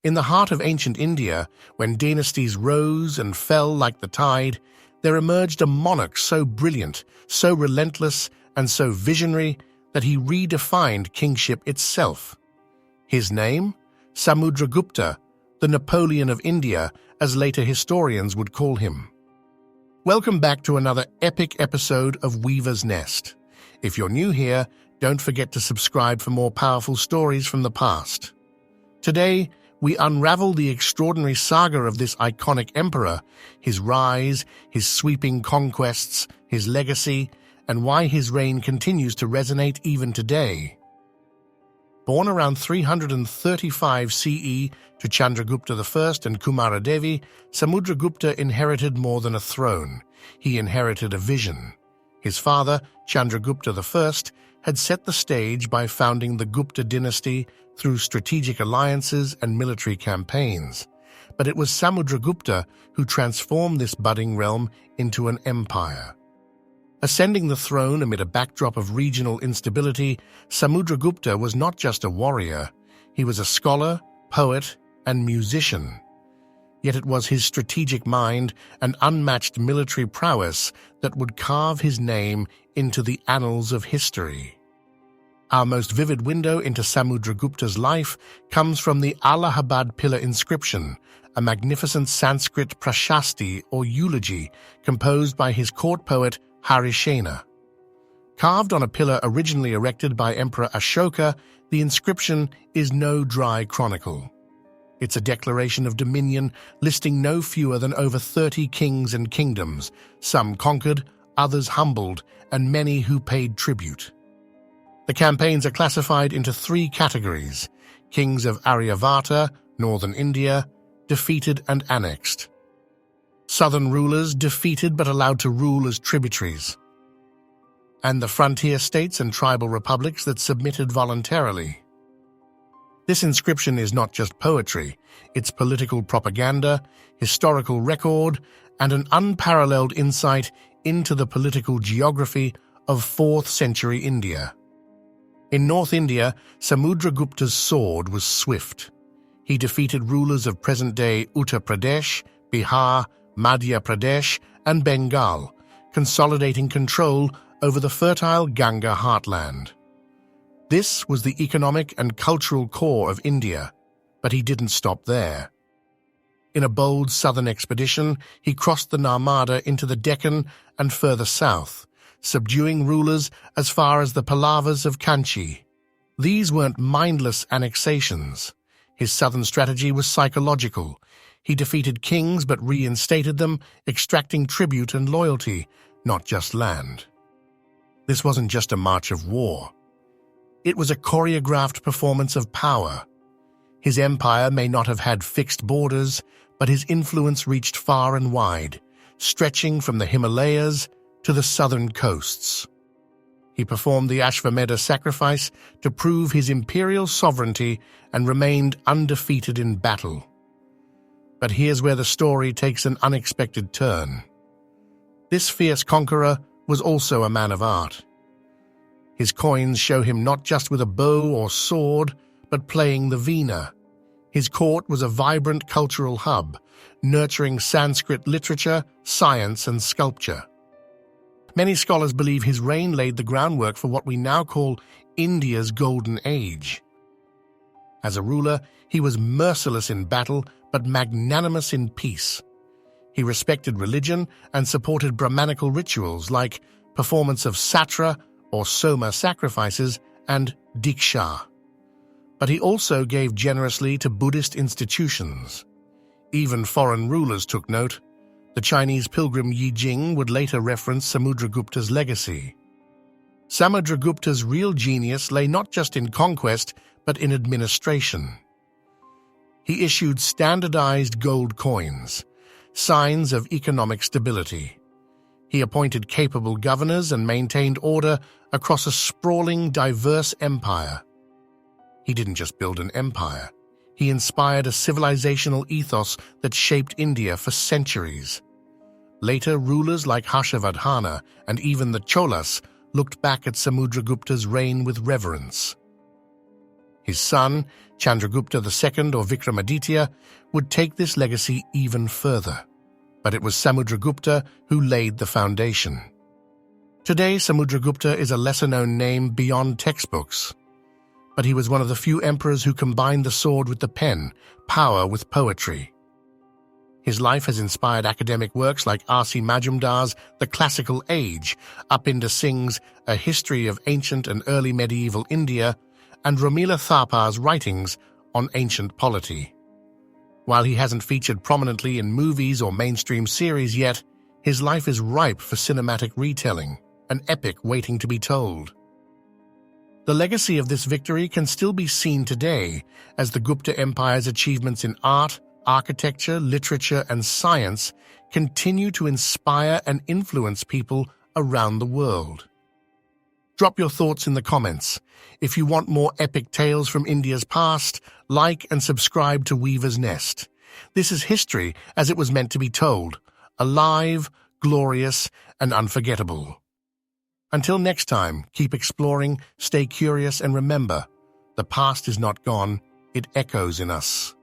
In the heart of ancient India, when dynasties rose and fell like the tide, there emerged a monarch so brilliant, so relentless, and so visionary that he redefined kingship itself. His name? Samudragupta, the Napoleon of India, as later historians would call him. Welcome back to another epic episode of Weaver's Nest. If you're new here, don't forget to subscribe for more powerful stories from the past. Today, we unravel the extraordinary saga of this iconic emperor, his rise, his sweeping conquests, his legacy, and why his reign continues to resonate even today. Born around 335 CE to Chandragupta I and Kumaradevi, Samudragupta inherited more than a throne. He inherited a vision. His father, Chandragupta I, had set the stage by founding the Gupta dynasty through strategic alliances and military campaigns. But it was Samudragupta who transformed this budding realm into an empire. Ascending the throne amid a backdrop of regional instability, Samudragupta was not just a warrior, he was a scholar, poet, and musician. Yet it was his strategic mind and unmatched military prowess that would carve his name into the annals of history. Our most vivid window into Samudragupta's life comes from the Allahabad pillar inscription, a magnificent Sanskrit prashasti or eulogy composed by his court poet Harisena. Carved on a pillar originally erected by Emperor Ashoka, the inscription is no dry chronicle. It's a declaration of dominion listing no fewer than over 30 kings and kingdoms, some conquered, others humbled, and many who paid tribute. The campaigns are classified into three categories: kings of Aryavata, northern India, defeated and annexed; southern rulers defeated but allowed to rule as tributaries; and the frontier states and tribal republics that submitted voluntarily. This inscription is not just poetry, it's political propaganda, historical record, and an unparalleled insight into the political geography of 4th century India. In North India, Samudragupta's sword was swift. He defeated rulers of present-day Uttar Pradesh, Bihar, Madhya Pradesh, and Bengal, consolidating control over the fertile Ganga heartland. This was the economic and cultural core of India, but he didn't stop there. In a bold southern expedition, he crossed the Narmada into the Deccan and further south, subduing rulers as far as the Pallavas of Kanchi. These weren't mindless annexations. His southern strategy was psychological. He defeated kings but reinstated them, extracting tribute and loyalty, not just land. This wasn't just a march of war. It was a choreographed performance of power. His empire may not have had fixed borders, but his influence reached far and wide, stretching from the Himalayas to the southern coasts. He performed the Ashvamedha sacrifice to prove his imperial sovereignty and remained undefeated in battle. But here's where the story takes an unexpected turn. This fierce conqueror was also a man of art. His coins show him not just with a bow or sword, but playing the veena. His court was a vibrant cultural hub, nurturing Sanskrit literature, science, and sculpture. Many scholars believe his reign laid the groundwork for what we now call India's Golden Age. As a ruler, he was merciless in battle but magnanimous in peace. He respected religion and supported Brahmanical rituals like performance of satra or soma sacrifices and diksha. But he also gave generously to Buddhist institutions. Even foreign rulers took note. The Chinese pilgrim Yi Jing would later reference Samudragupta's legacy. Samudragupta's real genius lay not just in conquest, but in administration. He issued standardized gold coins, signs of economic stability. He appointed capable governors and maintained order across a sprawling, diverse empire. He didn't just build an empire. He inspired a civilizational ethos that shaped India for centuries. Later, rulers like Harshavardhana and even the Cholas looked back at Samudragupta's reign with reverence. His son, Chandragupta II or Vikramaditya, would take this legacy even further. But it was Samudragupta who laid the foundation. Today, Samudragupta is a lesser-known name beyond textbooks. But he was one of the few emperors who combined the sword with the pen, power with poetry. His life has inspired academic works like R.C. Majumdar's The Classical Age, Upinder Singh's A History of Ancient and Early Medieval India, and Romila Thapar's writings on ancient polity. While he hasn't featured prominently in movies or mainstream series yet, his life is ripe for cinematic retelling, an epic waiting to be told. The legacy of this victory can still be seen today as the Gupta Empire's achievements in art, architecture, literature, and science continue to inspire and influence people around the world. Drop your thoughts in the comments. If you want more epic tales from India's past, like and subscribe to Weaver's Nest. This is history as it was meant to be told, alive, glorious, and unforgettable. Until next time, keep exploring, stay curious, and remember, the past is not gone, it echoes in us.